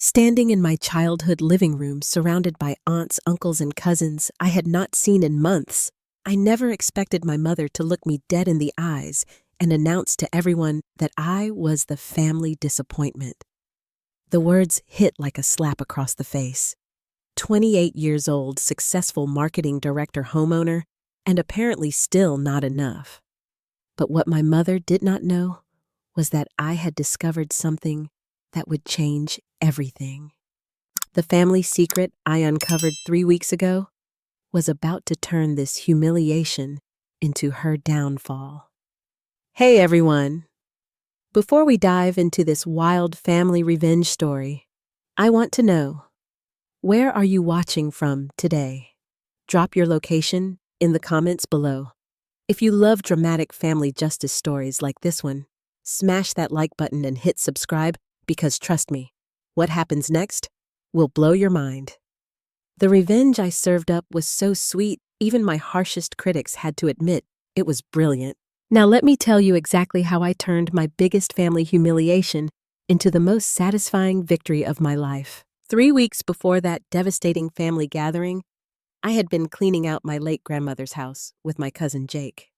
Standing in my childhood living room surrounded by aunts, uncles, and cousins I had not seen in months, I never expected my mother to look me dead in the eyes and announce to everyone that I was the family disappointment. The words hit like a slap across the face. 28 years old, successful marketing director homeowner, and apparently still not enough. But what my mother did not know was that I had discovered something that would change everything. The family secret I uncovered 3 weeks ago was about to turn this humiliation into her downfall. Hey everyone! Before we dive into this wild family revenge story, I want to know, where are you watching from today? Drop your location in the comments below. If you love dramatic family justice stories like this one, smash that like button and hit subscribe because trust me, what happens next will blow your mind. The revenge I served up was so sweet, even my harshest critics had to admit it was brilliant. Now let me tell you exactly how I turned my biggest family humiliation into the most satisfying victory of my life. 3 weeks before that devastating family gathering, I had been cleaning out my late grandmother's house with my cousin Jake.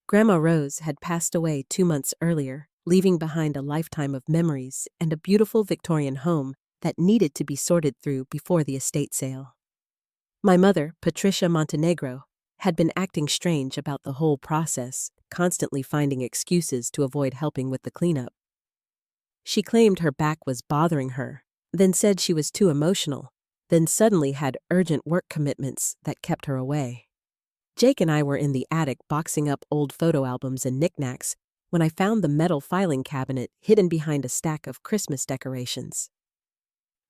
Grandma Rose had passed away 2 months earlier, leaving behind a lifetime of memories and a beautiful Victorian home that needed to be sorted through before the estate sale. My mother, Patricia Montenegro, had been acting strange about the whole process, constantly finding excuses to avoid helping with the cleanup. She claimed her back was bothering her, then said she was too emotional, then suddenly had urgent work commitments that kept her away. Jake and I were in the attic boxing up old photo albums and knickknacks when I found the metal filing cabinet hidden behind a stack of Christmas decorations.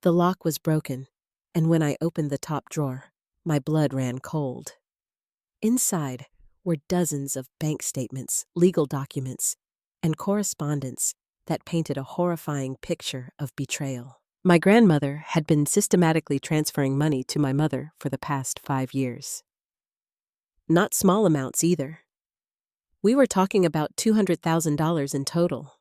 The lock was broken, and when I opened the top drawer, my blood ran cold. Inside were dozens of bank statements, legal documents, and correspondence that painted a horrifying picture of betrayal. My grandmother had been systematically transferring money to my mother for the past 5 years. Not small amounts either. We were talking about $200,000 in total.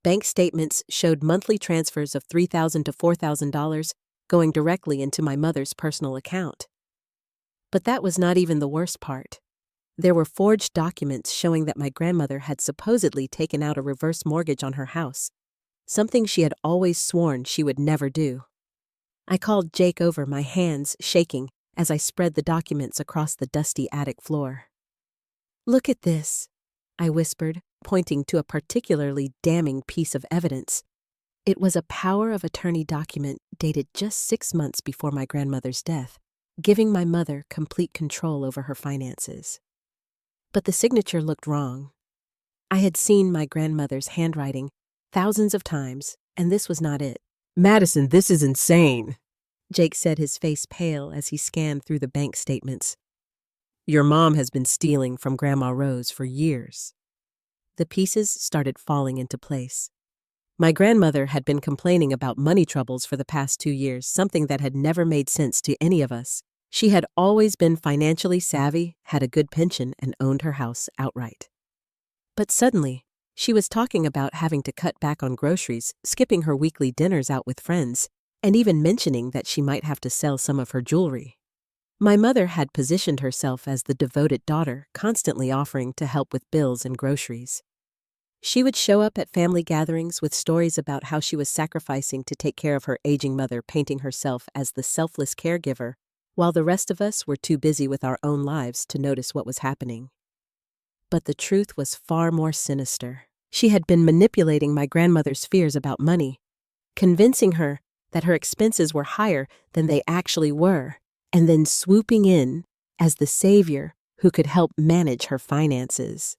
Bank statements showed monthly transfers of $3,000 to $4,000 going directly into my mother's personal account. But that was not even the worst part. There were forged documents showing that my grandmother had supposedly taken out a reverse mortgage on her house, something she had always sworn she would never do. I called Jake over, my hands shaking as I spread the documents across the dusty attic floor. "Look at this," I whispered, pointing to a particularly damning piece of evidence. It was a power of attorney document dated just 6 months before my grandmother's death, giving my mother complete control over her finances. But the signature looked wrong. I had seen my grandmother's handwriting thousands of times, and this was not it. "Madison, this is insane," Jake said, his face pale as he scanned through the bank statements. "Your mom has been stealing from Grandma Rose for years." The pieces started falling into place. My grandmother had been complaining about money troubles for the past 2 years, something that had never made sense to any of us. She had always been financially savvy, had a good pension, and owned her house outright. But suddenly, she was talking about having to cut back on groceries, skipping her weekly dinners out with friends, and even mentioning that she might have to sell some of her jewelry. My mother had positioned herself as the devoted daughter, constantly offering to help with bills and groceries. She would show up at family gatherings with stories about how she was sacrificing to take care of her aging mother, painting herself as the selfless caregiver, while the rest of us were too busy with our own lives to notice what was happening. But the truth was far more sinister. She had been manipulating my grandmother's fears about money, convincing her that her expenses were higher than they actually were, and then swooping in as the savior who could help manage her finances.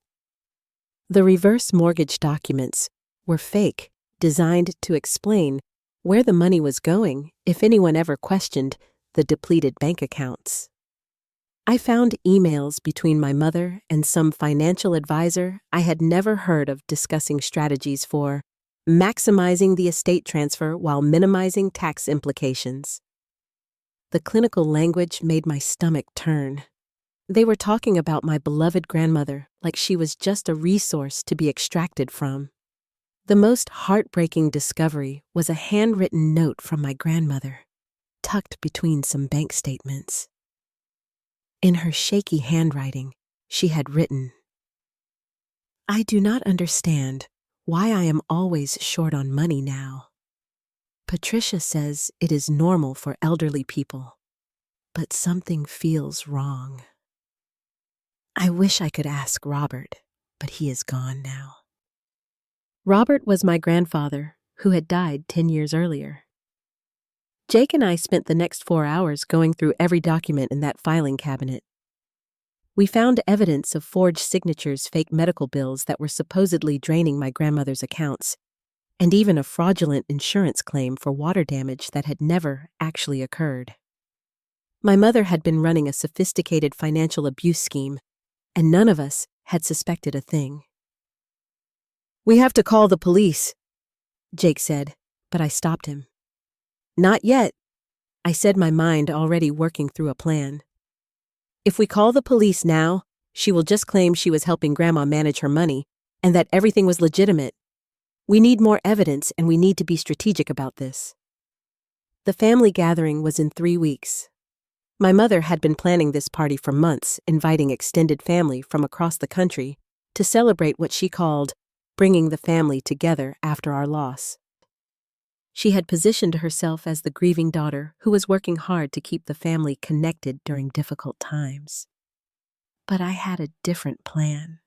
The reverse mortgage documents were fake, designed to explain where the money was going if anyone ever questioned the depleted bank accounts. I found emails between my mother and some financial advisor I had never heard of discussing strategies for maximizing the estate transfer while minimizing tax implications. The clinical language made my stomach turn. They were talking about my beloved grandmother like she was just a resource to be extracted from. The most heartbreaking discovery was a handwritten note from my grandmother, tucked between some bank statements. In her shaky handwriting, she had written, "I do not understand why I am always short on money now. Patricia says it is normal for elderly people, but something feels wrong. I wish I could ask Robert, but he is gone now." Robert was my grandfather, who had died 10 years earlier. Jake and I spent the next 4 hours going through every document in that filing cabinet. We found evidence of forged signatures, fake medical bills that were supposedly draining my grandmother's accounts, and even a fraudulent insurance claim for water damage that had never actually occurred. My mother had been running a sophisticated financial abuse scheme, and none of us had suspected a thing. "We have to call the police," Jake said, but I stopped him. "Not yet," I said, my mind already working through a plan. "If we call the police now, she will just claim she was helping Grandma manage her money and that everything was legitimate. We need more evidence, and we need to be strategic about this." The family gathering was in 3 weeks. My mother had been planning this party for months, inviting extended family from across the country to celebrate what she called bringing the family together after our loss. She had positioned herself as the grieving daughter who was working hard to keep the family connected during difficult times. But I had a different plan.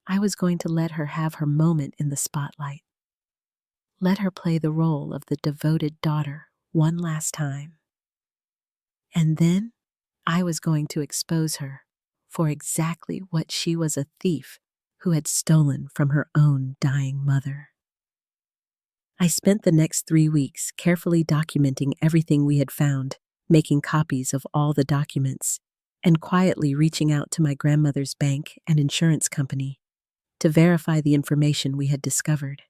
I was going to let her have her moment in the spotlight. Let her play the role of the devoted daughter one last time. And then I was going to expose her for exactly what she was, a thief who had stolen from her own dying mother. I spent the next 3 weeks carefully documenting everything we had found, making copies of all the documents, and quietly reaching out to my grandmother's bank and insurance company to verify the information we had discovered.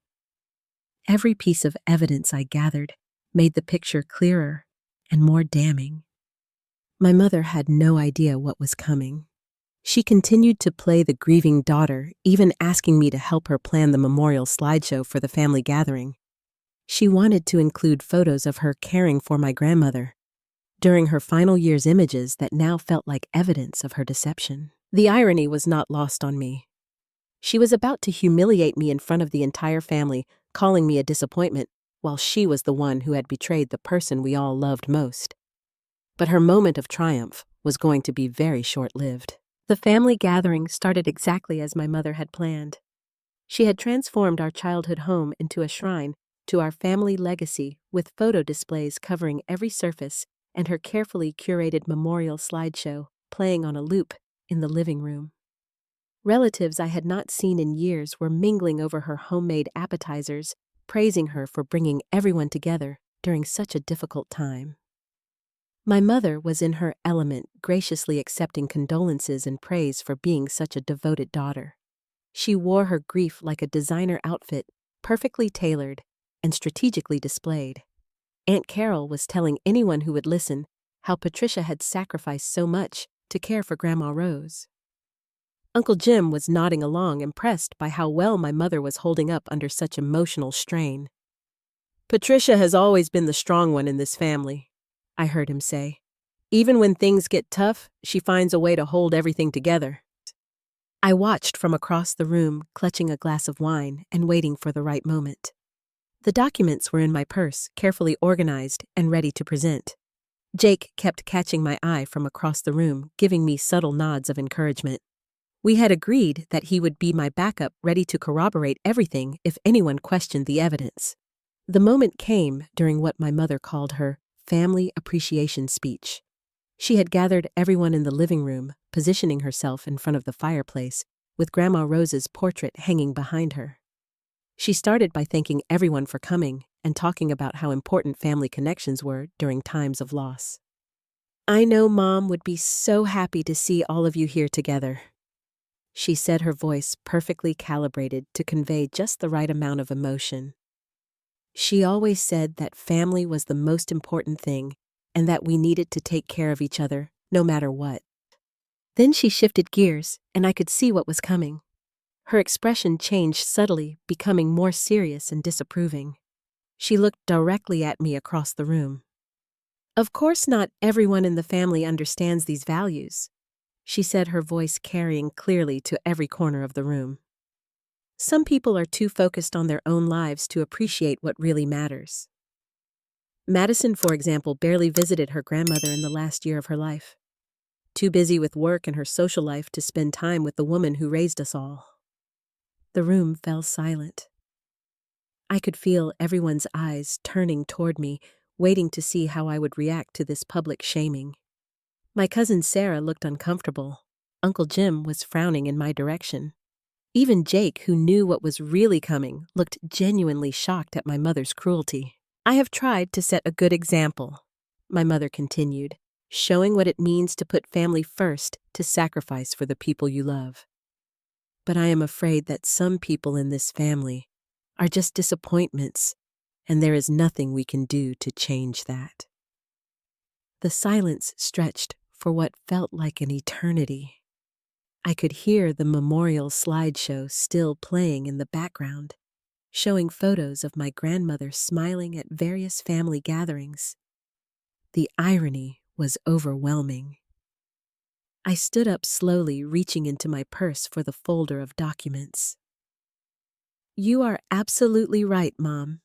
Every piece of evidence I gathered made the picture clearer and more damning. My mother had no idea what was coming. She continued to play the grieving daughter, even asking me to help her plan the memorial slideshow for the family gathering. She wanted to include photos of her caring for my grandmother during her final years, images that now felt like evidence of her deception. The irony was not lost on me. She was about to humiliate me in front of the entire family, calling me a disappointment, while she was the one who had betrayed the person we all loved most. But her moment of triumph was going to be very short-lived. The family gathering started exactly as my mother had planned. She had transformed our childhood home into a shrine to our family legacy, with photo displays covering every surface and her carefully curated memorial slideshow playing on a loop in the living room. Relatives I had not seen in years were mingling over her homemade appetizers, praising her for bringing everyone together during such a difficult time. My mother was in her element, graciously accepting condolences and praise for being such a devoted daughter. She wore her grief like a designer outfit, perfectly tailored and strategically displayed. Aunt Carol was telling anyone who would listen how Patricia had sacrificed so much to care for Grandma Rose. Uncle Jim was nodding along, impressed by how well my mother was holding up under such emotional strain. "Patricia has always been the strong one in this family," I heard him say. "Even when things get tough, she finds a way to hold everything together." I watched from across the room, clutching a glass of wine and waiting for the right moment. The documents were in my purse, carefully organized and ready to present. Jake kept catching my eye from across the room, giving me subtle nods of encouragement. We had agreed that he would be my backup, ready to corroborate everything if anyone questioned the evidence. The moment came during what my mother called her family appreciation speech. She had gathered everyone in the living room, positioning herself in front of the fireplace, with Grandma Rose's portrait hanging behind her. She started by thanking everyone for coming and talking about how important family connections were during times of loss. "I know Mom would be so happy to see all of you here together," she said, her voice perfectly calibrated to convey just the right amount of emotion. She always said that family was the most important thing and that we needed to take care of each other no matter what. Then she shifted gears, and I could see what was coming. Her expression changed subtly, becoming more serious and disapproving. She looked directly at me across the room. "Of course not everyone in the family understands these values," she said, her voice carrying clearly to every corner of the room. "Some people are too focused on their own lives to appreciate what really matters." Madison, for example, barely visited her grandmother in the last year of her life. Too busy with work and her social life to spend time with the woman who raised us all. The room fell silent. I could feel everyone's eyes turning toward me, waiting to see how I would react to this public shaming. My cousin Sarah looked uncomfortable. Uncle Jim was frowning in my direction. Even Jake, who knew what was really coming, looked genuinely shocked at my mother's cruelty. "I have tried to set a good example," my mother continued, "showing what it means to put family first, to sacrifice for the people you love. But I am afraid that some people in this family are just disappointments, and there is nothing we can do to change that." The silence stretched for what felt like an eternity. I could hear the memorial slideshow still playing in the background, showing photos of my grandmother smiling at various family gatherings. The irony was overwhelming. I stood up slowly, reaching into my purse for the folder of documents. "You are absolutely right, Mom,"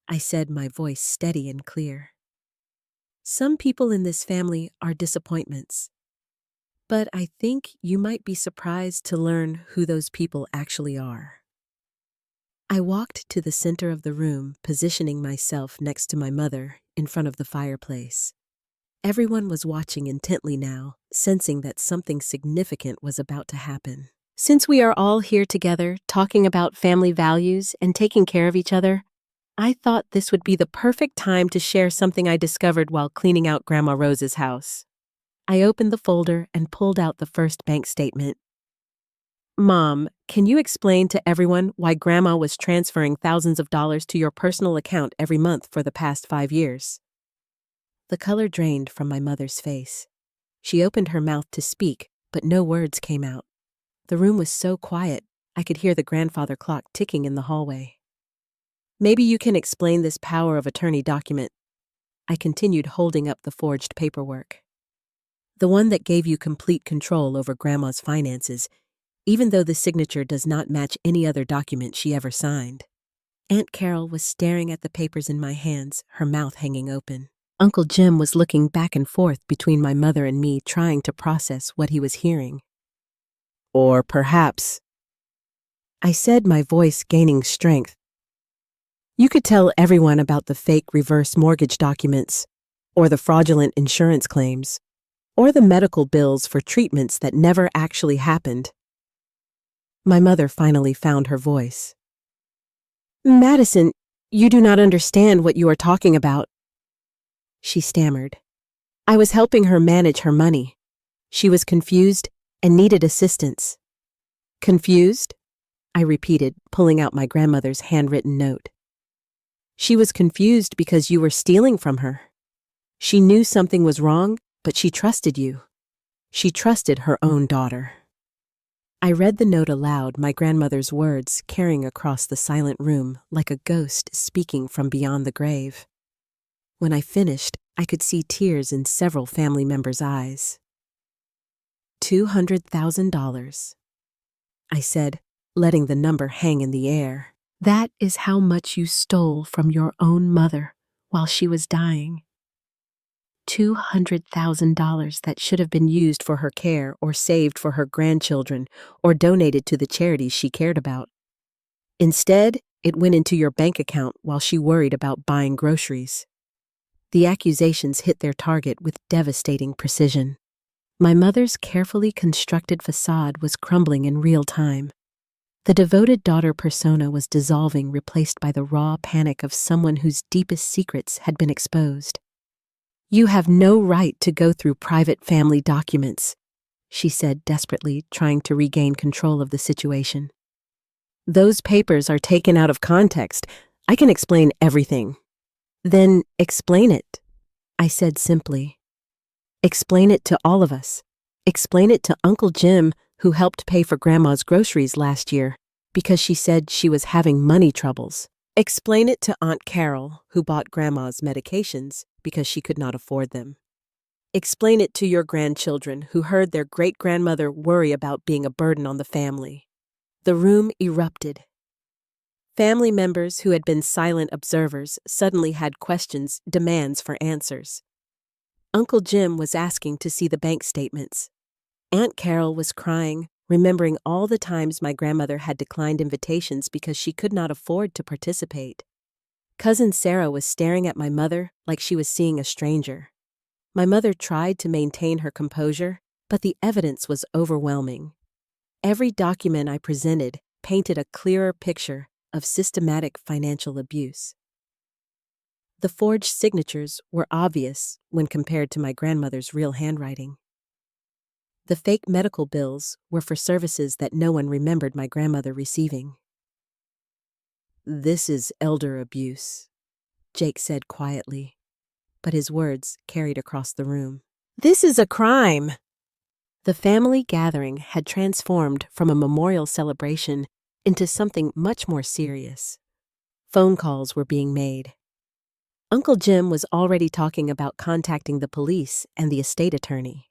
I said, my voice steady and clear. "Some people in this family are disappointments. But I think you might be surprised to learn who those people actually are." I walked to the center of the room, positioning myself next to my mother in front of the fireplace. Everyone was watching intently now, sensing that something significant was about to happen. "Since we are all here together, talking about family values and taking care of each other, I thought this would be the perfect time to share something I discovered while cleaning out Grandma Rose's house." I opened the folder and pulled out the first bank statement. "Mom, can you explain to everyone why Grandma was transferring thousands of dollars to your personal account every month for the past 5 years?" The color drained from my mother's face. She opened her mouth to speak, but no words came out. The room was so quiet, I could hear the grandfather clock ticking in the hallway. "Maybe you can explain this power of attorney document." I continued, holding up the forged paperwork. "The one that gave you complete control over Grandma's finances, even though the signature does not match any other document she ever signed." Aunt Carol was staring at the papers in my hands, her mouth hanging open. Uncle Jim was looking back and forth between my mother and me, trying to process what he was hearing. "Or perhaps," I said, my voice gaining strength, "you could tell everyone about the fake reverse mortgage documents, or the fraudulent insurance claims, or the medical bills for treatments that never actually happened." My mother finally found her voice. "Madison, you do not understand what you are talking about," she stammered. "I was helping her manage her money. She was confused and needed assistance." "Confused?" I repeated, pulling out my grandmother's handwritten note. "She was confused because you were stealing from her. She knew something was wrong, but she trusted you. She trusted her own daughter." I read the note aloud, my grandmother's words carrying across the silent room like a ghost speaking from beyond the grave. When I finished, I could see tears in several family members' eyes. $200,000, I said, letting the number hang in the air. "That is how much you stole from your own mother while she was dying. $200,000 that should have been used for her care or saved for her grandchildren or donated to the charities she cared about. Instead, it went into your bank account while she worried about buying groceries." The accusations hit their target with devastating precision. My mother's carefully constructed facade was crumbling in real time. The devoted daughter persona was dissolving, replaced by the raw panic of someone whose deepest secrets had been exposed. "You have no right to go through private family documents," she said desperately, trying to regain control of the situation. "Those papers are taken out of context. I can explain everything." "Then explain it," I said simply. "Explain it to all of us. Explain it to Uncle Jim who helped pay for Grandma's groceries last year because she said she was having money troubles. Explain it to Aunt Carol, who bought Grandma's medications because she could not afford them. Explain it to your grandchildren who heard their great-grandmother worry about being a burden on the family. The room erupted. Family members who had been silent observers suddenly had questions, demands for answers. Uncle Jim was asking to see the bank statements. Aunt Carol was crying, remembering all the times my grandmother had declined invitations because she could not afford to participate. Cousin Sarah was staring at my mother like she was seeing a stranger. My mother tried to maintain her composure, but the evidence was overwhelming. Every document I presented painted a clearer picture of systematic financial abuse. The forged signatures were obvious when compared to my grandmother's real handwriting. The fake medical bills were for services that no one remembered my grandmother receiving. "This is elder abuse," Jake said quietly, but his words carried across the room. "This is a crime!" The family gathering had transformed from a memorial celebration into something much more serious. Phone calls were being made. Uncle Jim was already talking about contacting the police and the estate attorney.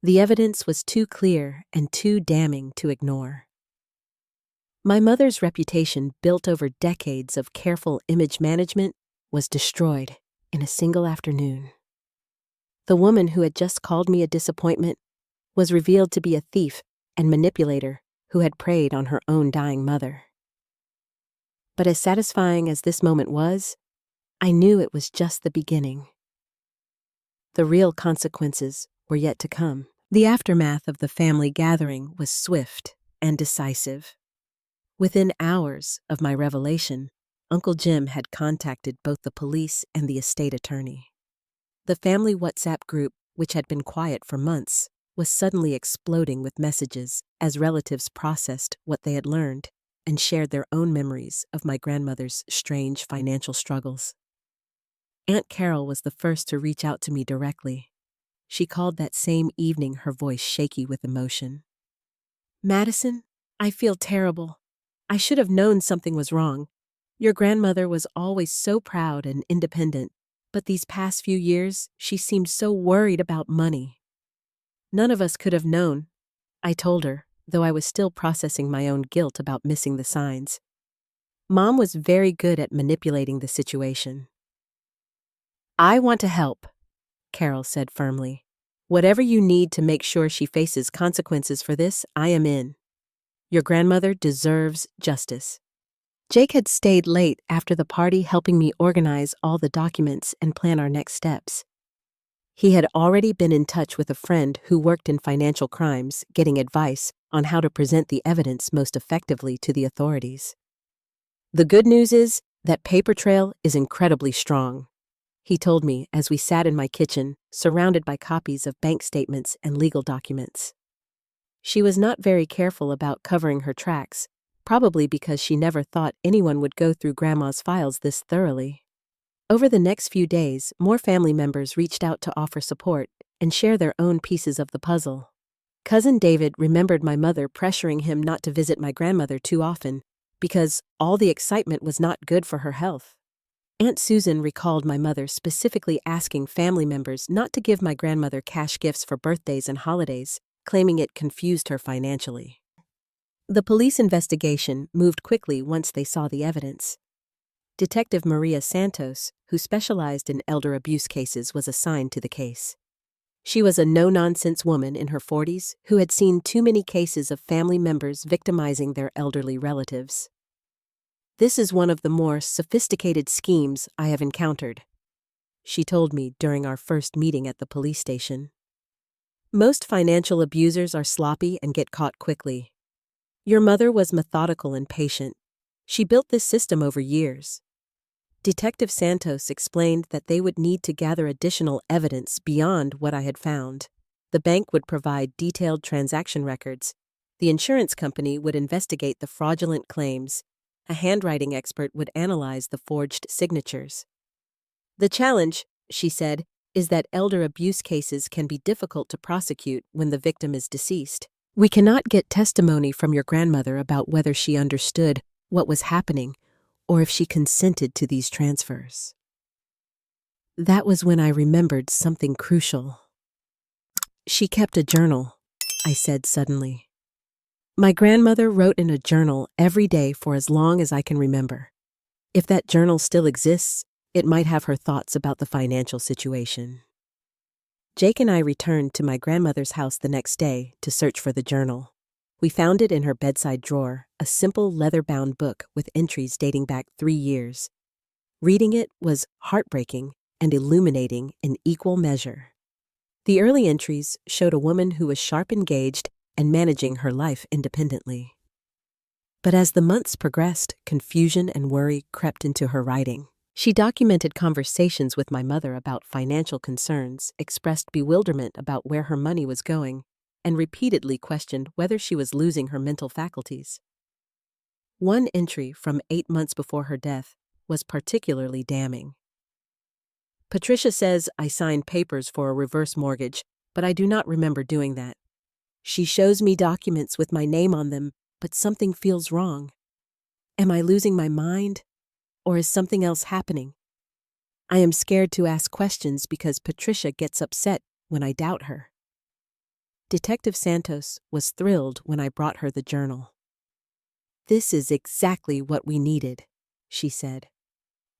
The evidence was too clear and too damning to ignore. My mother's reputation, built over decades of careful image management, was destroyed in a single afternoon. The woman who had just called me a disappointment was revealed to be a thief and manipulator who had preyed on her own dying mother. But as satisfying as this moment was, I knew it was just the beginning. The real consequences were yet to come. The aftermath of the family gathering was swift and decisive. Within hours of my revelation, Uncle Jim had contacted both the police and the estate attorney. The family WhatsApp group, which had been quiet for months, was suddenly exploding with messages as relatives processed what they had learned and shared their own memories of my grandmother's strange financial struggles. Aunt Carol was the first to reach out to me directly. She called that same evening, her voice shaky with emotion. "Madison, I feel terrible. I should have known something was wrong. Your grandmother was always so proud and independent, but these past few years, she seemed so worried about money." "None of us could have known," I told her, though I was still processing my own guilt about missing the signs. Mom was very good at manipulating the situation. "I want to help," Carol said firmly. "Whatever you need to make sure she faces consequences for this, I am in. Your grandmother deserves justice." Jake had stayed late after the party, helping me organize all the documents and plan our next steps. He had already been in touch with a friend who worked in financial crimes, getting advice on how to present the evidence most effectively to the authorities. "The good news is that paper trail is incredibly strong," he told me as we sat in my kitchen, surrounded by copies of bank statements and legal documents. She was not very careful about covering her tracks, probably because she never thought anyone would go through Grandma's files this thoroughly. Over the next few days, more family members reached out to offer support and share their own pieces of the puzzle. Cousin David remembered my mother pressuring him not to visit my grandmother too often because all the excitement was not good for her health. Aunt Susan recalled my mother specifically asking family members not to give my grandmother cash gifts for birthdays and holidays, claiming it confused her financially. The police investigation moved quickly once they saw the evidence. Detective Maria Santos, who specialized in elder abuse cases, was assigned to the case. She was a no-nonsense woman in her 40s who had seen too many cases of family members victimizing their elderly relatives. "This is one of the more sophisticated schemes I have encountered," she told me during our first meeting at the police station. "Most financial abusers are sloppy and get caught quickly. Your mother was methodical and patient. She built this system over years." Detective Santos explained that they would need to gather additional evidence beyond what I had found. The bank would provide detailed transaction records. The insurance company would investigate the fraudulent claims. A handwriting expert would analyze the forged signatures. "The challenge," she said, "is that elder abuse cases can be difficult to prosecute when the victim is deceased. We cannot get testimony from your grandmother about whether she understood what was happening or if she consented to these transfers. That was when I remembered something crucial. She kept a journal, I said suddenly. My grandmother wrote in a journal every day for as long as I can remember. If that journal still exists, it might have her thoughts about the financial situation. Jake and I returned to my grandmother's house the next day to search for the journal. We found it in her bedside drawer, a simple leather-bound book with entries dating back 3 years. Reading it was heartbreaking and illuminating in equal measure. The early entries showed a woman who was sharp engaged and managing her life independently. But as the months progressed, confusion and worry crept into her writing. She documented conversations with my mother about financial concerns, expressed bewilderment about where her money was going, and repeatedly questioned whether she was losing her mental faculties. One entry from 8 months before her death was particularly damning. Patricia says I signed papers for a reverse mortgage, but I do not remember doing that. She shows me documents with my name on them, but something feels wrong. Am I losing my mind? Or is something else happening? I am scared to ask questions because Patricia gets upset when I doubt her. Detective Santos was thrilled when I brought her the journal. "This is exactly what we needed," she said.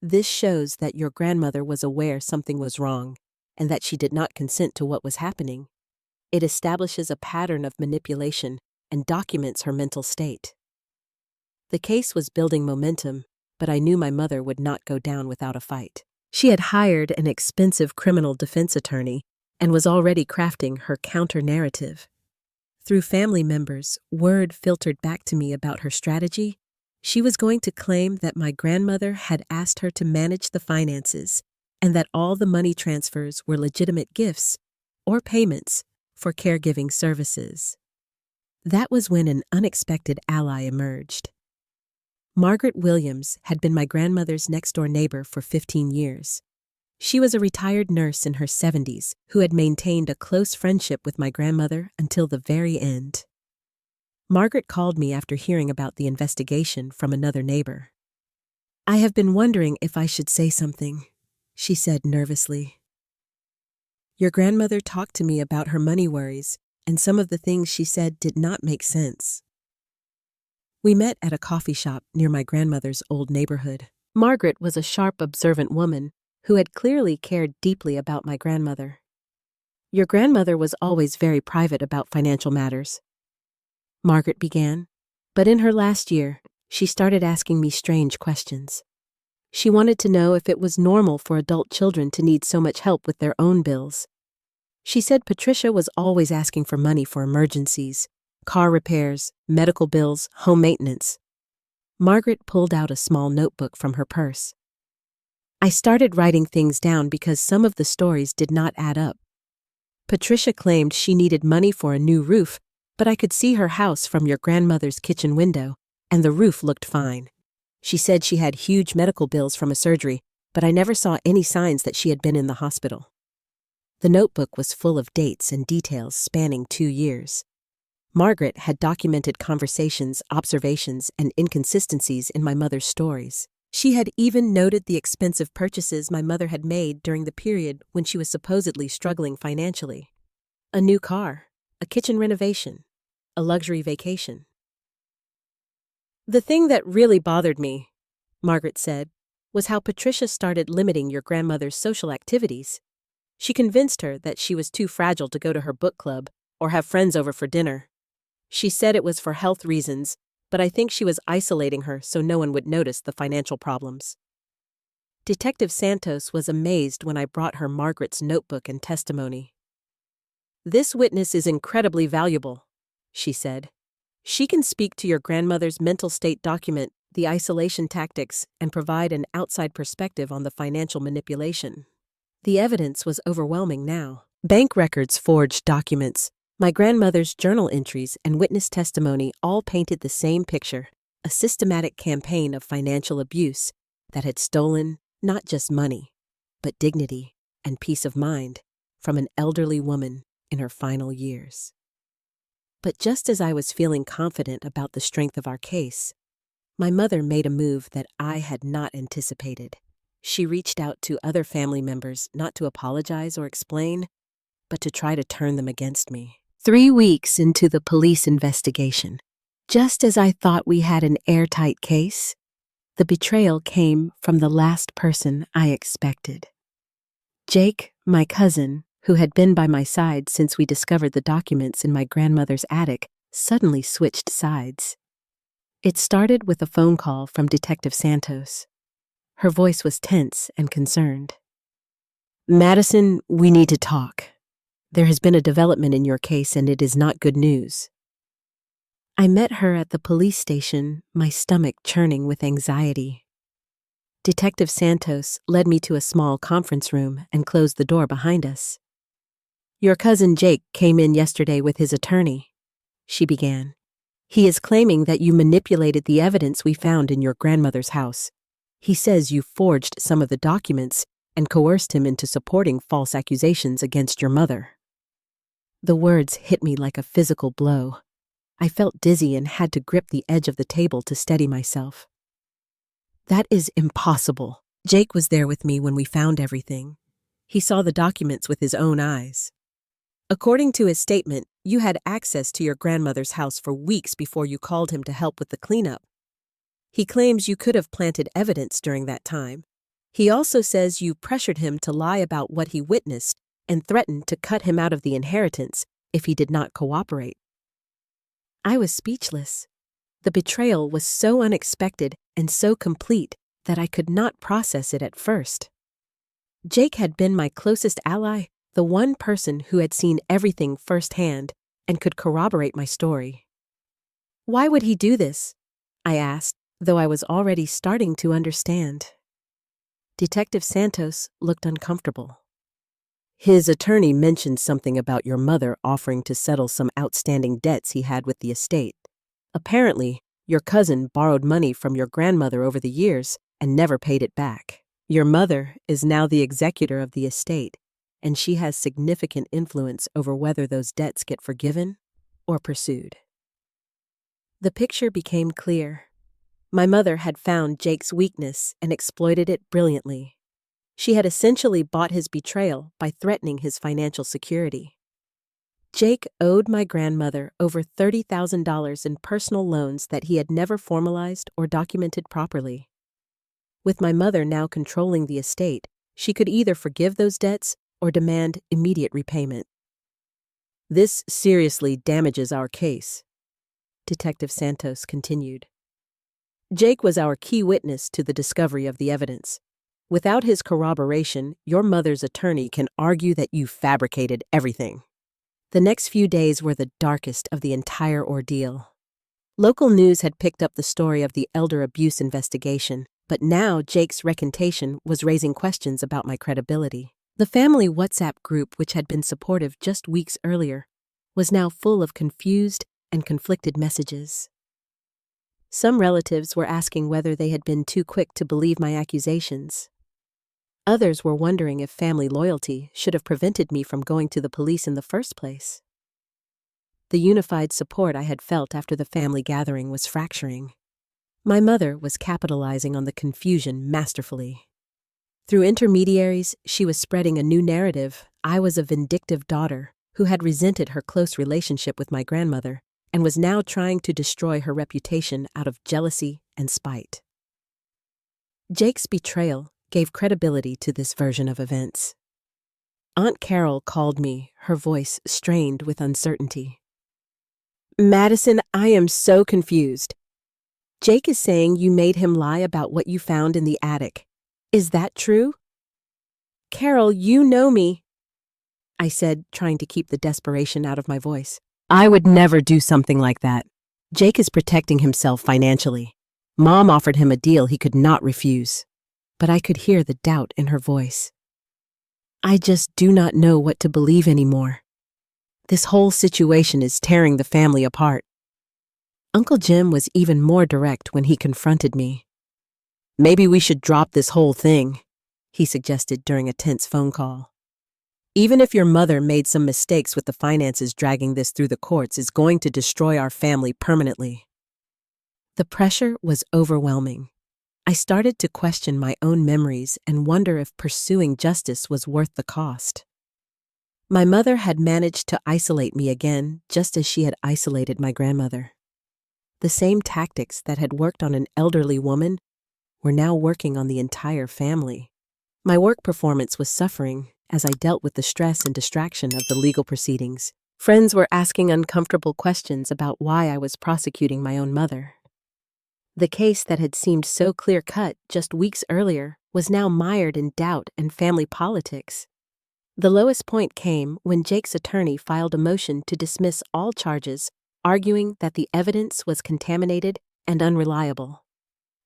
"This shows that your grandmother was aware something was wrong and that she did not consent to what was happening. It establishes a pattern of manipulation and documents her mental state." The case was building momentum, but I knew my mother would not go down without a fight. She had hired an expensive criminal defense attorney and was already crafting her counter-narrative. Through family members, word filtered back to me about her strategy. She was going to claim that my grandmother had asked her to manage the finances and that all the money transfers were legitimate gifts or payments for caregiving services. That was when an unexpected ally emerged. Margaret Williams had been my grandmother's next-door neighbor for 15 years. She was a retired nurse in her 70s who had maintained a close friendship with my grandmother until the very end. Margaret called me after hearing about the investigation from another neighbor. "I have been wondering if I should say something," she said nervously. "Your grandmother talked to me about her money worries, and some of the things she said did not make sense." We met at a coffee shop near my grandmother's old neighborhood. Margaret was a sharp, observant woman who had clearly cared deeply about my grandmother. "Your grandmother was always very private about financial matters," Margaret began, "but in her last year, she started asking me strange questions. She wanted to know if it was normal for adult children to need so much help with their own bills. She said Patricia was always asking for money for emergencies, car repairs, medical bills, home maintenance." Margaret pulled out a small notebook from her purse. "I started writing things down because some of the stories did not add up. Patricia claimed she needed money for a new roof, but I could see her house from your grandmother's kitchen window, and the roof looked fine. She said she had huge medical bills from a surgery, but I never saw any signs that she had been in the hospital." The notebook was full of dates and details spanning 2 years. Margaret had documented conversations, observations, and inconsistencies in my mother's stories. She had even noted the expensive purchases my mother had made during the period when she was supposedly struggling financially. A new car, a kitchen renovation, a luxury vacation. "The thing that really bothered me," Margaret said, "was how Patricia started limiting your grandmother's social activities. She convinced her that she was too fragile to go to her book club or have friends over for dinner. She said it was for health reasons, but I think she was isolating her so no one would notice the financial problems." Detective Santos was amazed when I brought her Margaret's notebook and testimony. "This witness is incredibly valuable," she said. "She can speak to your grandmother's mental state, document the isolation tactics, and provide an outside perspective on the financial manipulation." The evidence was overwhelming now. Bank records, forged documents, my grandmother's journal entries, and witness testimony all painted the same picture, a systematic campaign of financial abuse that had stolen not just money, but dignity and peace of mind from an elderly woman in her final years. But just as I was feeling confident about the strength of our case, my mother made a move that I had not anticipated. She reached out to other family members not to apologize or explain, but to try to turn them against me. 3 weeks into the police investigation, just as I thought we had an airtight case, the betrayal came from the last person I expected. Jake, my cousin, who had been by my side since we discovered the documents in my grandmother's attic, suddenly switched sides. It started with a phone call from Detective Santos. Her voice was tense and concerned. "Madison, we need to talk. There has been a development in your case and it is not good news." I met her at the police station, my stomach churning with anxiety. Detective Santos led me to a small conference room and closed the door behind us. "Your cousin Jake came in yesterday with his attorney," she began. "He is claiming that you manipulated the evidence we found in your grandmother's house. He says you forged some of the documents and coerced him into supporting false accusations against your mother." The words hit me like a physical blow. I felt dizzy and had to grip the edge of the table to steady myself. "That is impossible. Jake was there with me when we found everything. He saw the documents with his own eyes. According to his statement, you had access to your grandmother's house for weeks before you called him to help with the cleanup. He claims you could have planted evidence during that time. He also says you pressured him to lie about what he witnessed and threatened to cut him out of the inheritance if he did not cooperate." I was speechless. The betrayal was so unexpected and so complete that I could not process it at first. Jake had been my closest ally, the one person who had seen everything firsthand and could corroborate my story. "Why would he do this?" I asked, though I was already starting to understand. Detective Santos looked uncomfortable. "His attorney mentioned something about your mother offering to settle some outstanding debts he had with the estate. Apparently, your cousin borrowed money from your grandmother over the years and never paid it back. Your mother is now the executor of the estate, and she has significant influence over whether those debts get forgiven or pursued." The picture became clear. My mother had found Jake's weakness and exploited it brilliantly. She had essentially bought his betrayal by threatening his financial security. Jake owed my grandmother over $30,000 in personal loans that he had never formalized or documented properly. With my mother now controlling the estate, she could either forgive those debts or demand immediate repayment. "This seriously damages our case," Detective Santos continued. "Jake was our key witness to the discovery of the evidence. Without his corroboration, your mother's attorney can argue that you fabricated everything." The next few days were the darkest of the entire ordeal. Local news had picked up the story of the elder abuse investigation, but now Jake's recantation was raising questions about my credibility. The family WhatsApp group, which had been supportive just weeks earlier, was now full of confused and conflicted messages. Some relatives were asking whether they had been too quick to believe my accusations. Others were wondering if family loyalty should have prevented me from going to the police in the first place. The unified support I had felt after the family gathering was fracturing. My mother was capitalizing on the confusion masterfully. Through intermediaries, she was spreading a new narrative. I was a vindictive daughter who had resented her close relationship with my grandmother and was now trying to destroy her reputation out of jealousy and spite. Jake's betrayal gave credibility to this version of events. Aunt Carol called me, her voice strained with uncertainty. "Madison, I am so confused. Jake is saying you made him lie about what you found in the attic. Is that true?" "Carol, you know me," I said, trying to keep the desperation out of my voice. "I would never do something like that. Jake is protecting himself financially. Mom offered him a deal he could not refuse." But I could hear the doubt in her voice. "I just do not know what to believe anymore. This whole situation is tearing the family apart." Uncle Jim was even more direct when he confronted me. "Maybe we should drop this whole thing," he suggested during a tense phone call. Even if your mother made some mistakes with the finances, dragging this through the courts is going to destroy our family permanently." The pressure was overwhelming. I started to question my own memories and wonder if pursuing justice was worth the cost. My mother had managed to isolate me again, just as she had isolated my grandmother. The same tactics that had worked on an elderly woman were now working on the entire family. My work performance was suffering as I dealt with the stress and distraction of the legal proceedings. Friends were asking uncomfortable questions about why I was prosecuting my own mother. The case that had seemed so clear-cut just weeks earlier was now mired in doubt and family politics. The lowest point came when Jake's attorney filed a motion to dismiss all charges, arguing that the evidence was contaminated and unreliable.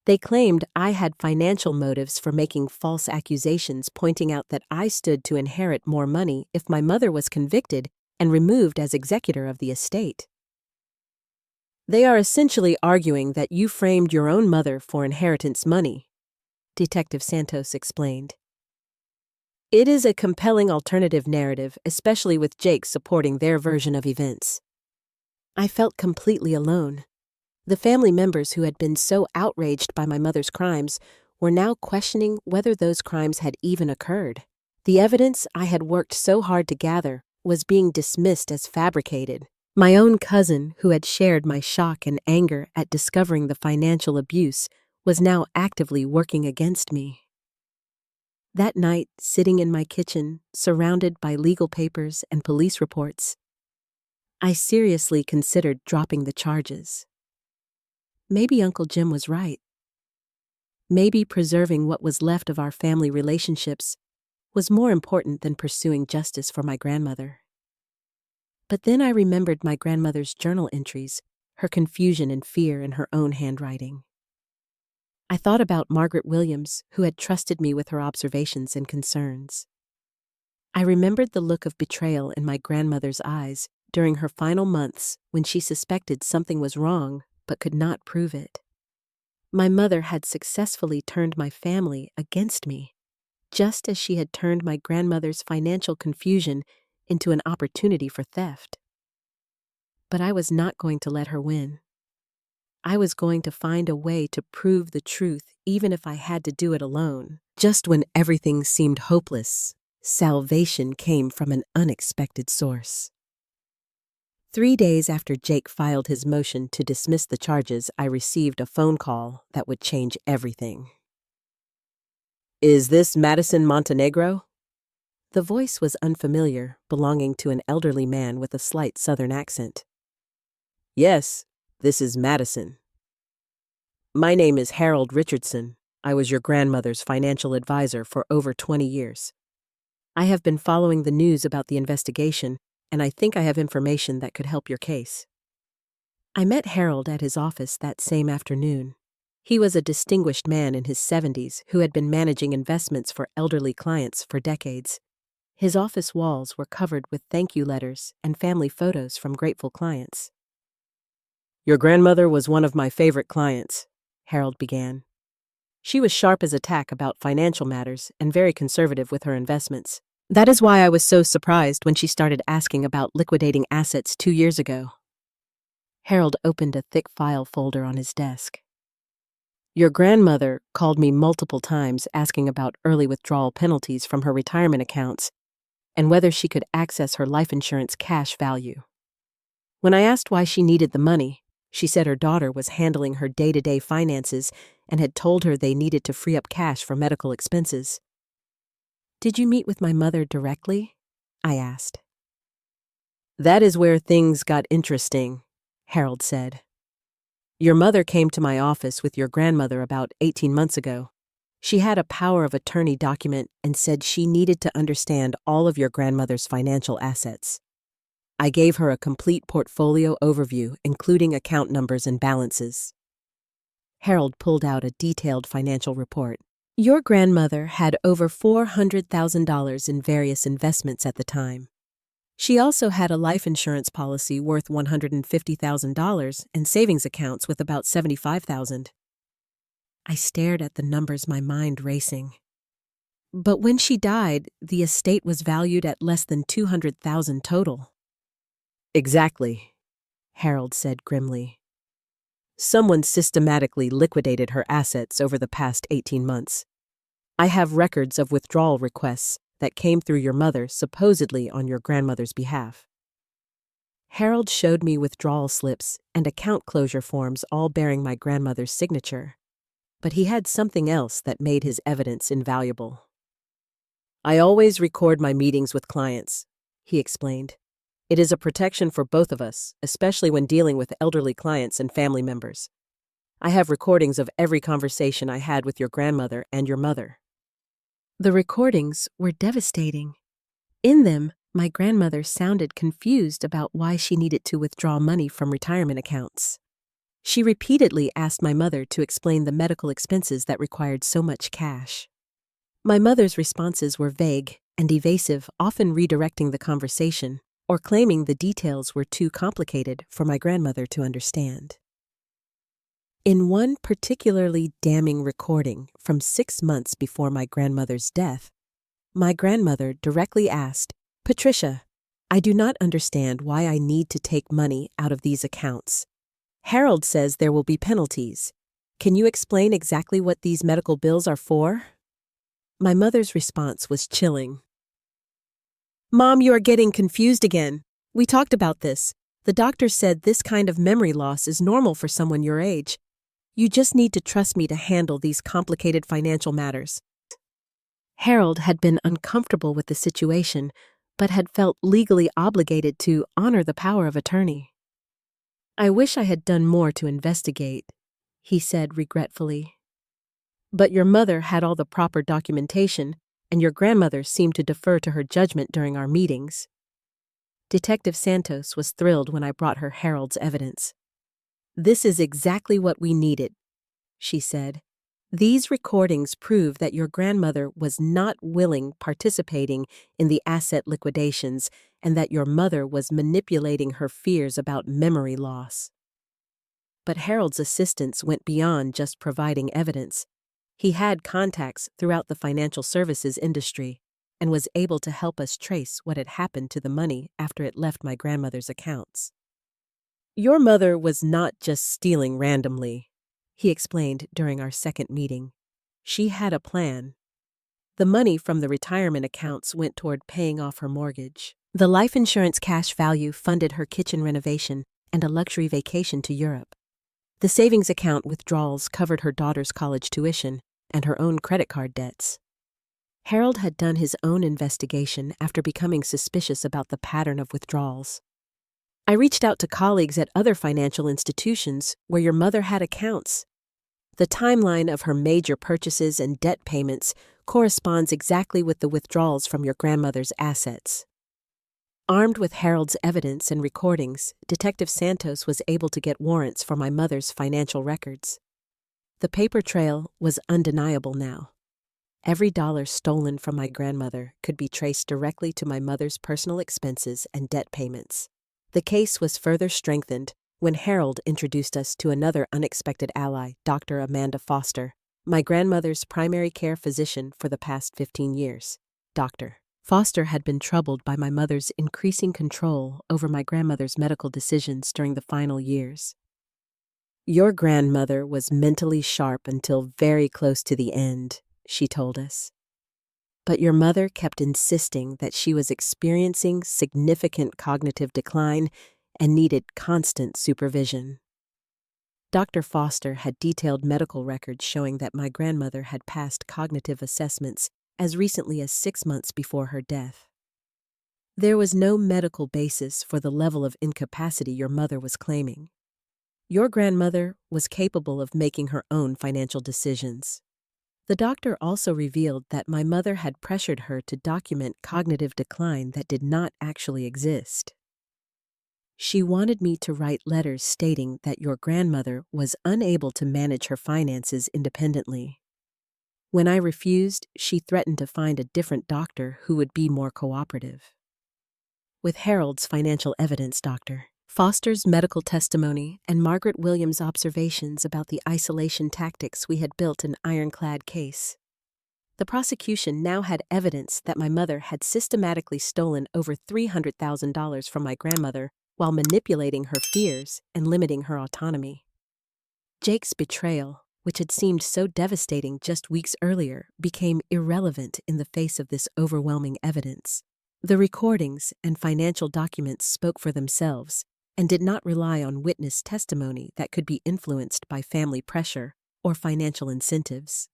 They claimed I had financial motives for making false accusations, pointing out that I stood to inherit more money if my mother was convicted and removed as executor of the estate. "They are essentially arguing that you framed your own mother for inheritance money," Detective Santos explained. "It is a compelling alternative narrative, especially with Jake supporting their version of events." I felt completely alone. The family members who had been so outraged by my mother's crimes were now questioning whether those crimes had even occurred. The evidence I had worked so hard to gather was being dismissed as fabricated. My own cousin, who had shared my shock and anger at discovering the financial abuse, was now actively working against me. That night, sitting in my kitchen, surrounded by legal papers and police reports, I seriously considered dropping the charges. Maybe Uncle Jim was right. Maybe preserving what was left of our family relationships was more important than pursuing justice for my grandmother. But then I remembered my grandmother's journal entries, her confusion and fear in her own handwriting. I thought about Margaret Williams, who had trusted me with her observations and concerns. I remembered the look of betrayal in my grandmother's eyes during her final months when she suspected something was wrong but could not prove it. My mother had successfully turned my family against me, just as she had turned my grandmother's financial confusion into an opportunity for theft. But I was not going to let her win. I was going to find a way to prove the truth, even if I had to do it alone. Just when everything seemed hopeless, salvation came from an unexpected source. 3 days after Jake filed his motion to dismiss the charges, I received a phone call that would change everything. "Is this Madison Montenegro?" The voice was unfamiliar, belonging to an elderly man with a slight Southern accent. "Yes, this is Madison. My name is Harold Richardson. I was your grandmother's financial advisor for over 20 years. I have been following the news about the investigation, and I think I have information that could help your case." I met Harold at his office that same afternoon. He was a distinguished man in his 70s who had been managing investments for elderly clients for decades. His office walls were covered with thank you letters and family photos from grateful clients. "Your grandmother was one of my favorite clients," Harold began. "She was sharp as a tack about financial matters and very conservative with her investments. That is why I was so surprised when she started asking about liquidating assets 2 years ago." Harold opened a thick file folder on his desk. "Your grandmother called me multiple times asking about early withdrawal penalties from her retirement accounts and whether she could access her life insurance cash value. When I asked why she needed the money, she said her daughter was handling her day-to-day finances and had told her they needed to free up cash for medical expenses." "Did you meet with my mother directly?" I asked. "That is where things got interesting," Harold said. "Your mother came to my office with your grandmother about 18 months ago. She had a power of attorney document and said she needed to understand all of your grandmother's financial assets. I gave her a complete portfolio overview, including account numbers and balances." Harold pulled out a detailed financial report. "Your grandmother had over $400,000 in various investments at the time. She also had a life insurance policy worth $150,000 and savings accounts with about $75,000. I stared at the numbers, my mind racing. But when she died, the estate was valued at less than 200,000 total. Exactly, Harold said grimly. Someone systematically liquidated her assets over the past 18 months. I have records of withdrawal requests that came through your mother supposedly on your grandmother's behalf. Harold showed me withdrawal slips and account closure forms all bearing my grandmother's signature. But he had something else that made his evidence invaluable. I always record my meetings with clients, he explained. It is a protection for both of us, especially when dealing with elderly clients and family members. I have recordings of every conversation I had with your grandmother and your mother. The recordings were devastating. In them, my grandmother sounded confused about why she needed to withdraw money from retirement accounts. She repeatedly asked my mother to explain the medical expenses that required so much cash. My mother's responses were vague and evasive, often redirecting the conversation or claiming the details were too complicated for my grandmother to understand. In one particularly damning recording from 6 months before my grandmother's death, my grandmother directly asked, "Patricia, I do not understand why I need to take money out of these accounts. Harold says there will be penalties. Can you explain exactly what these medical bills are for?" My mother's response was chilling. "Mom, you are getting confused again. We talked about this. The doctor said this kind of memory loss is normal for someone your age. You just need to trust me to handle these complicated financial matters." Harold had been uncomfortable with the situation, but had felt legally obligated to honor the power of attorney. "I wish I had done more to investigate," he said regretfully. "But your mother had all the proper documentation, and your grandmother seemed to defer to her judgment during our meetings." Detective Santos was thrilled when I brought her Harold's evidence. "This is exactly what we needed," she said. "These recordings prove that your grandmother was not participating in the asset liquidations and that your mother was manipulating her fears about memory loss." But Harold's assistance went beyond just providing evidence. He had contacts throughout the financial services industry and was able to help us trace what had happened to the money after it left my grandmother's accounts. "Your mother was not just stealing randomly," he explained during our second meeting. "She had a plan. The money from the retirement accounts went toward paying off her mortgage. The life insurance cash value funded her kitchen renovation and a luxury vacation to Europe. The savings account withdrawals covered her daughter's college tuition and her own credit card debts." Harold had done his own investigation after becoming suspicious about the pattern of withdrawals. "I reached out to colleagues at other financial institutions where your mother had accounts. The timeline of her major purchases and debt payments corresponds exactly with the withdrawals from your grandmother's assets." Armed with Harold's evidence and recordings, Detective Santos was able to get warrants for my mother's financial records. The paper trail was undeniable now. Every dollar stolen from my grandmother could be traced directly to my mother's personal expenses and debt payments. The case was further strengthened when Harold introduced us to another unexpected ally, Dr. Amanda Foster, my grandmother's primary care physician for the past 15 years. Dr. Foster had been troubled by my mother's increasing control over my grandmother's medical decisions during the final years. "Your grandmother was mentally sharp until very close to the end," she told us. "But your mother kept insisting that she was experiencing significant cognitive decline and needed constant supervision." Dr. Foster had detailed medical records showing that my grandmother had passed cognitive assessments as recently as 6 months before her death. There was no medical basis for the level of incapacity your mother was claiming. Your grandmother was capable of making her own financial decisions. The doctor also revealed that my mother had pressured her to document cognitive decline that did not actually exist. She wanted me to write letters stating that your grandmother was unable to manage her finances independently. When I refused, she threatened to find a different doctor who would be more cooperative. With Harold's financial evidence, Dr. Foster's medical testimony, and Margaret Williams' observations about the isolation tactics we had built an ironclad case. The prosecution now had evidence that my mother had systematically stolen over $300,000 from my grandmother while manipulating her fears and limiting her autonomy. Jake's betrayal, which had seemed so devastating just weeks earlier, became irrelevant in the face of this overwhelming evidence. The recordings and financial documents spoke for themselves and did not rely on witness testimony that could be influenced by family pressure or financial incentives.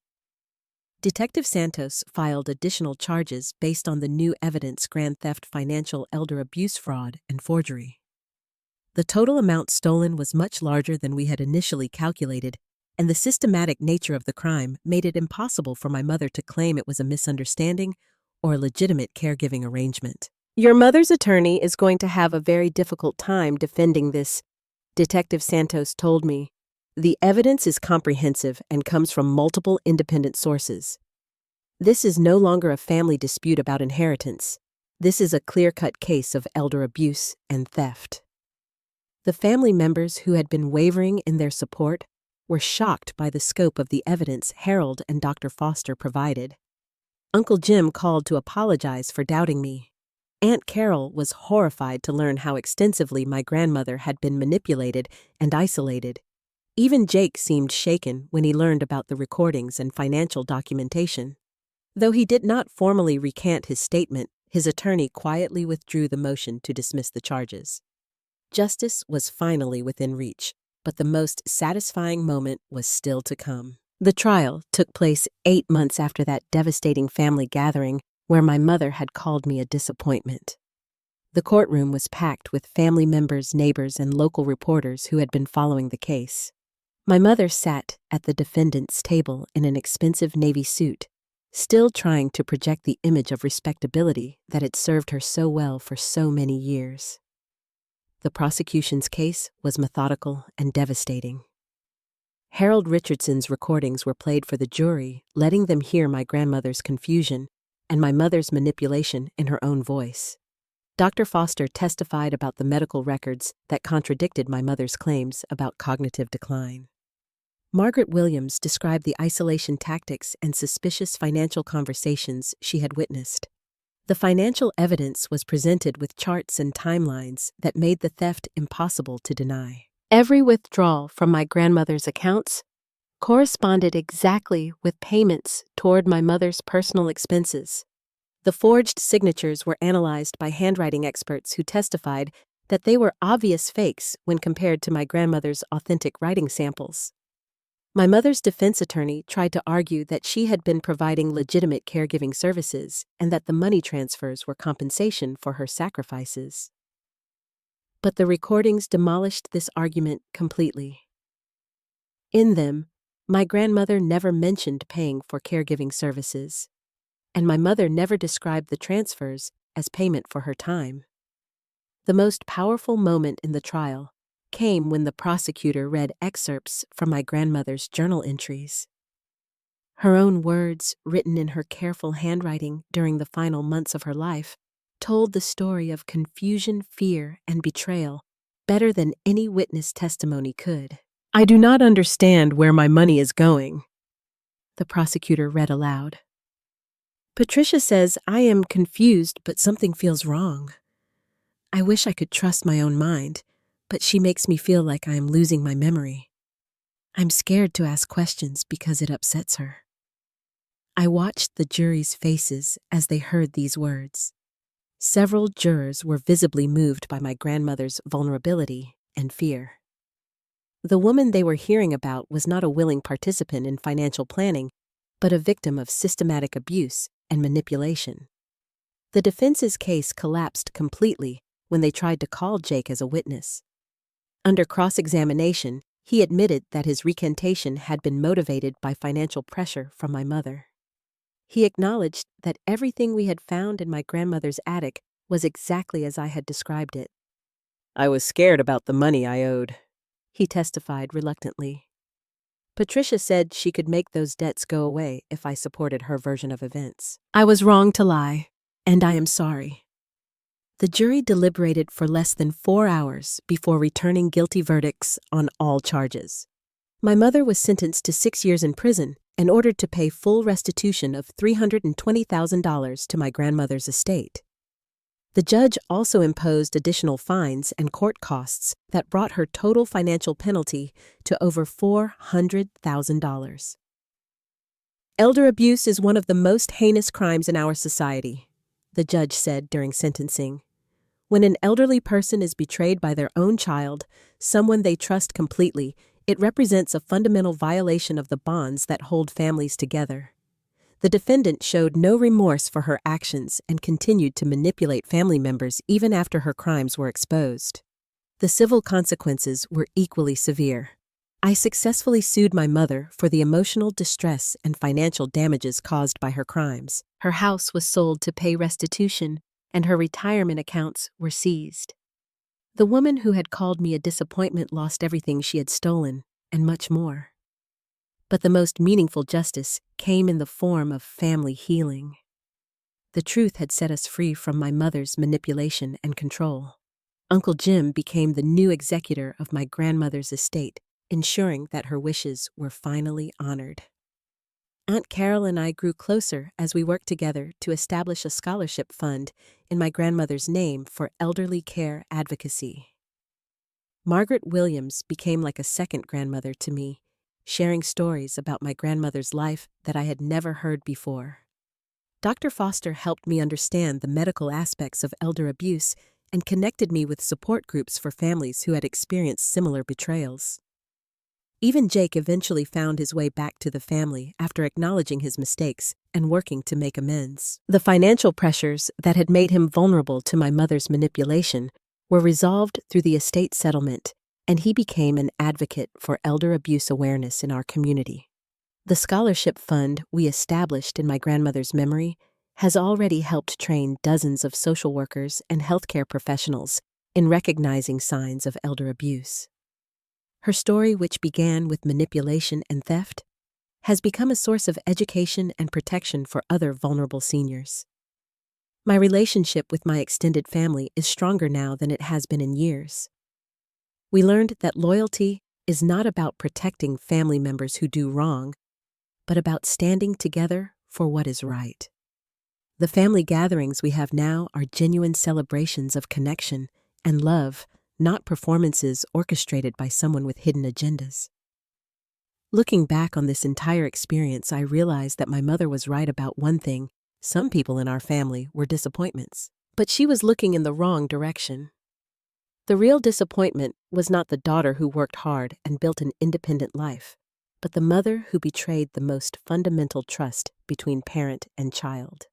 Detective Santos filed additional charges based on the new evidence: grand theft, financial elder abuse, fraud, and forgery. The total amount stolen was much larger than we had initially calculated, and the systematic nature of the crime made it impossible for my mother to claim it was a misunderstanding or a legitimate caregiving arrangement. Your mother's attorney is going to have a very difficult time defending this, Detective Santos told me. The evidence is comprehensive and comes from multiple independent sources. This is no longer a family dispute about inheritance. This is a clear-cut case of elder abuse and theft. The family members who had been wavering in their support were shocked by the scope of the evidence Harold and Dr. Foster provided. Uncle Jim called to apologize for doubting me. Aunt Carol was horrified to learn how extensively my grandmother had been manipulated and isolated. Even Jake seemed shaken when he learned about the recordings and financial documentation. Though he did not formally recant his statement, his attorney quietly withdrew the motion to dismiss the charges. Justice was finally within reach, but the most satisfying moment was still to come. The trial took place 8 months after that devastating family gathering where my mother had called me a disappointment. The courtroom was packed with family members, neighbors, and local reporters who had been following the case. My mother sat at the defendant's table in an expensive navy suit, still trying to project the image of respectability that had served her so well for so many years. The prosecution's case was methodical and devastating. Harold Richardson's recordings were played for the jury, letting them hear my grandmother's confusion and my mother's manipulation in her own voice. Dr. Foster testified about the medical records that contradicted my mother's claims about cognitive decline. Margaret Williams described the isolation tactics and suspicious financial conversations she had witnessed. The financial evidence was presented with charts and timelines that made the theft impossible to deny. Every withdrawal from my grandmother's accounts corresponded exactly with payments toward my mother's personal expenses. The forged signatures were analyzed by handwriting experts who testified that they were obvious fakes when compared to my grandmother's authentic writing samples. My mother's defense attorney tried to argue that she had been providing legitimate caregiving services and that the money transfers were compensation for her sacrifices. But the recordings demolished this argument completely. In them, my grandmother never mentioned paying for caregiving services, and my mother never described the transfers as payment for her time. The most powerful moment in the trial came when the prosecutor read excerpts from my grandmother's journal entries. Her own words, written in her careful handwriting during the final months of her life, told the story of confusion, fear, and betrayal better than any witness testimony could. "I do not understand where my money is going," the prosecutor read aloud. "Patricia says I am confused, but something feels wrong. I wish I could trust my own mind, but she makes me feel like I am losing my memory. I'm scared to ask questions because it upsets her." I watched the jury's faces as they heard these words. Several jurors were visibly moved by my grandmother's vulnerability and fear. The woman they were hearing about was not a willing participant in financial planning, but a victim of systematic abuse and manipulation. The defense's case collapsed completely when they tried to call Jake as a witness. Under cross-examination, he admitted that his recantation had been motivated by financial pressure from my mother. He acknowledged that everything we had found in my grandmother's attic was exactly as I had described it. "I was scared about the money I owed," he testified reluctantly. "Patricia said she could make those debts go away if I supported her version of events. I was wrong to lie, and I am sorry." The jury deliberated for less than 4 hours before returning guilty verdicts on all charges. My mother was sentenced to 6 years in prison and ordered to pay full restitution of $320,000 to my grandmother's estate. The judge also imposed additional fines and court costs that brought her total financial penalty to over $400,000. Elder abuse is one of the most heinous crimes in our society, the judge said during sentencing. When an elderly person is betrayed by their own child, someone they trust completely, it represents a fundamental violation of the bonds that hold families together. The defendant showed no remorse for her actions and continued to manipulate family members even after her crimes were exposed. The civil consequences were equally severe. I successfully sued my mother for the emotional distress and financial damages caused by her crimes. Her house was sold to pay restitution, and her retirement accounts were seized. The woman who had called me a disappointment lost everything she had stolen, and much more. But the most meaningful justice came in the form of family healing. The truth had set us free from my mother's manipulation and control. Uncle Jim became the new executor of my grandmother's estate, ensuring that her wishes were finally honored. Aunt Carol and I grew closer as we worked together to establish a scholarship fund in my grandmother's name for elderly care advocacy. Margaret Williams became like a second grandmother to me, sharing stories about my grandmother's life that I had never heard before. Dr. Foster helped me understand the medical aspects of elder abuse and connected me with support groups for families who had experienced similar betrayals. Even Jake eventually found his way back to the family after acknowledging his mistakes and working to make amends. The financial pressures that had made him vulnerable to my mother's manipulation were resolved through the estate settlement, and he became an advocate for elder abuse awareness in our community. The scholarship fund we established in my grandmother's memory has already helped train dozens of social workers and healthcare professionals in recognizing signs of elder abuse. Her story, which began with manipulation and theft, has become a source of education and protection for other vulnerable seniors. My relationship with my extended family is stronger now than it has been in years. We learned that loyalty is not about protecting family members who do wrong, but about standing together for what is right. The family gatherings we have now are genuine celebrations of connection and love, not performances orchestrated by someone with hidden agendas. Looking back on this entire experience, I realized that my mother was right about one thing: some people in our family were disappointments. But she was looking in the wrong direction. The real disappointment was not the daughter who worked hard and built an independent life, but the mother who betrayed the most fundamental trust between parent and child.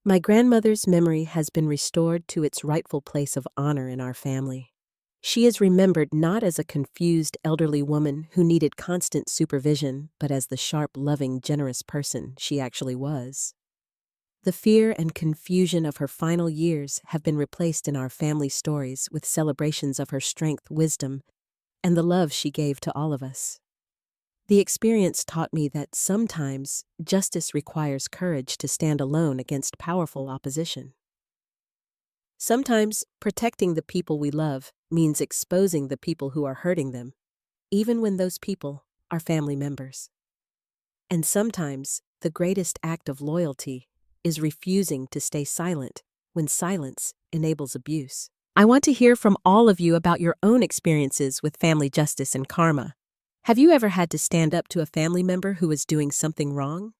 My grandmother's memory has been restored to its rightful place of honor in our family. She is remembered not as a confused elderly woman who needed constant supervision, but as the sharp, loving, generous person she actually was. The fear and confusion of her final years have been replaced in our family stories with celebrations of her strength, wisdom, and the love she gave to all of us. The experience taught me that sometimes justice requires courage to stand alone against powerful opposition. Sometimes protecting the people we love means exposing the people who are hurting them, even when those people are family members. And sometimes the greatest act of loyalty is refusing to stay silent when silence enables abuse. I want to hear from all of you about your own experiences with family justice and karma. Have you ever had to stand up to a family member who was doing something wrong?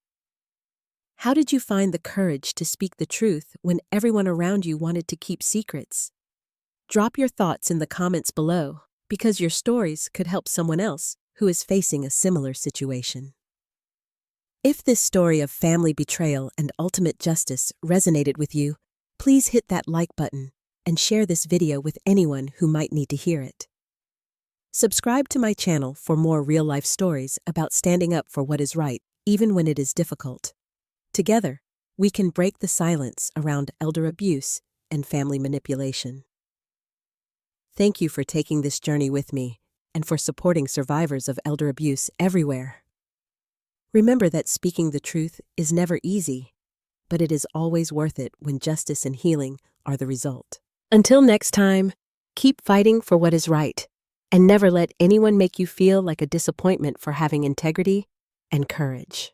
How did you find the courage to speak the truth when everyone around you wanted to keep secrets? Drop your thoughts in the comments below, because your stories could help someone else who is facing a similar situation. If this story of family betrayal and ultimate justice resonated with you, please hit that like button and share this video with anyone who might need to hear it. Subscribe to my channel for more real-life stories about standing up for what is right, even when it is difficult. Together, we can break the silence around elder abuse and family manipulation. Thank you for taking this journey with me and for supporting survivors of elder abuse everywhere. Remember that speaking the truth is never easy, but it is always worth it when justice and healing are the result. Until next time, keep fighting for what is right, and never let anyone make you feel like a disappointment for having integrity and courage.